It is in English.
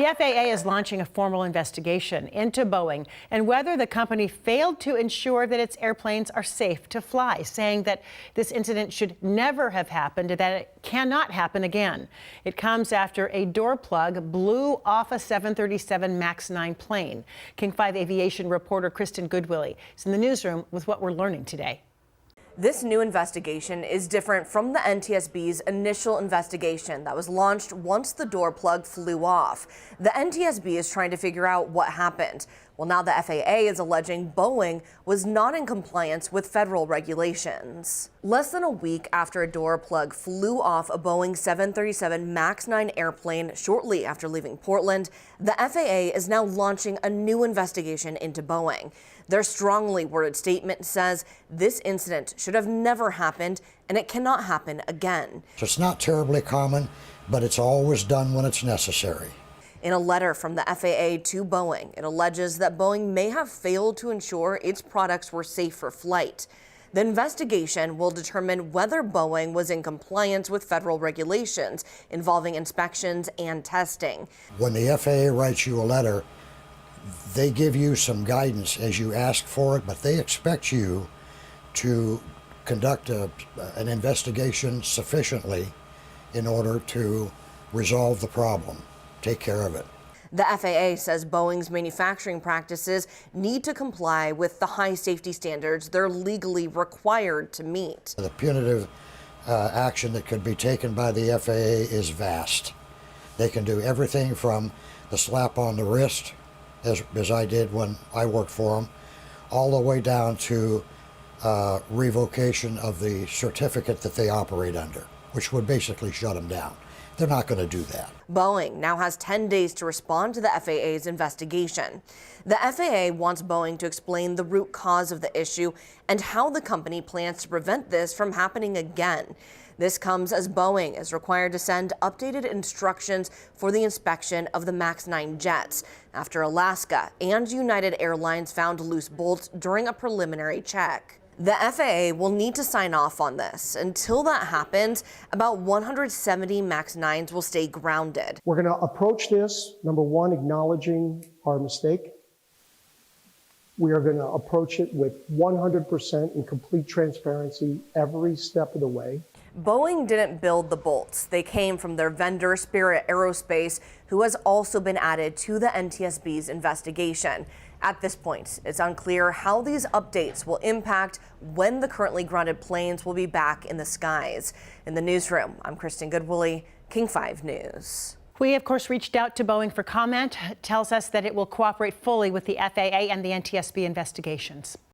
The FAA is launching a formal investigation into Boeing and whether the company failed to ensure that its airplanes are safe to fly, saying that this incident should never have happened and that it cannot happen again. It comes after a door plug blew off a 737 MAX 9 plane. King 5 aviation reporter Kristen Goodwillie is in the newsroom with what we're learning today. This new investigation is different from the NTSB's initial investigation that was launched once the door plug flew off. The NTSB is trying to figure out what happened. Well, now the FAA is alleging Boeing was not in compliance with federal regulations. Less than a week after a door plug flew off a Boeing 737 MAX 9 airplane shortly after leaving Portland, the FAA is now launching a new investigation into Boeing. Their strongly worded statement says this incident should have never happened and it cannot happen again. So it's not terribly common, but it's always done when it's necessary. In a letter from the FAA to Boeing, it alleges that Boeing may have failed to ensure its products were safe for flight. The investigation will determine whether Boeing was in compliance with federal regulations involving inspections and testing. When the FAA writes you a letter, they give you some guidance as you ask for it, but they expect you to conduct an investigation sufficiently in order to resolve the problem, take care of it. The FAA says Boeing's manufacturing practices need to comply with the high safety standards they're legally required to meet. The punitive action that could be taken by the FAA is vast. They can do everything from the slap on the wrist, as I did when I worked for them, all the way down to revocation of the certificate that they operate under, which would basically shut them down. They're not going to do that. Boeing now has 10 days to respond to the FAA's investigation. The FAA wants Boeing to explain the root cause of the issue and how the company plans to prevent this from happening again. This comes as Boeing is required to send updated instructions for the inspection of the MAX 9 jets after Alaska and United Airlines found loose bolts during a preliminary check. The FAA will need to sign off on this. Until that happens, about 170 MAX 9s will stay grounded. We're going to approach this, number one, acknowledging our mistake. We are going to approach it with 100% and complete transparency every step of the way. Boeing didn't build the bolts. They came from their vendor, Spirit Aerospace, who has also been added to the NTSB's investigation. At this point, it's unclear how these updates will impact when the currently grounded planes will be back in the skies. In the newsroom, I'm Kristen Goodwillie, King 5 News. We, of course, reached out to Boeing for comment. It tells us that it will cooperate fully with the FAA and the NTSB investigations.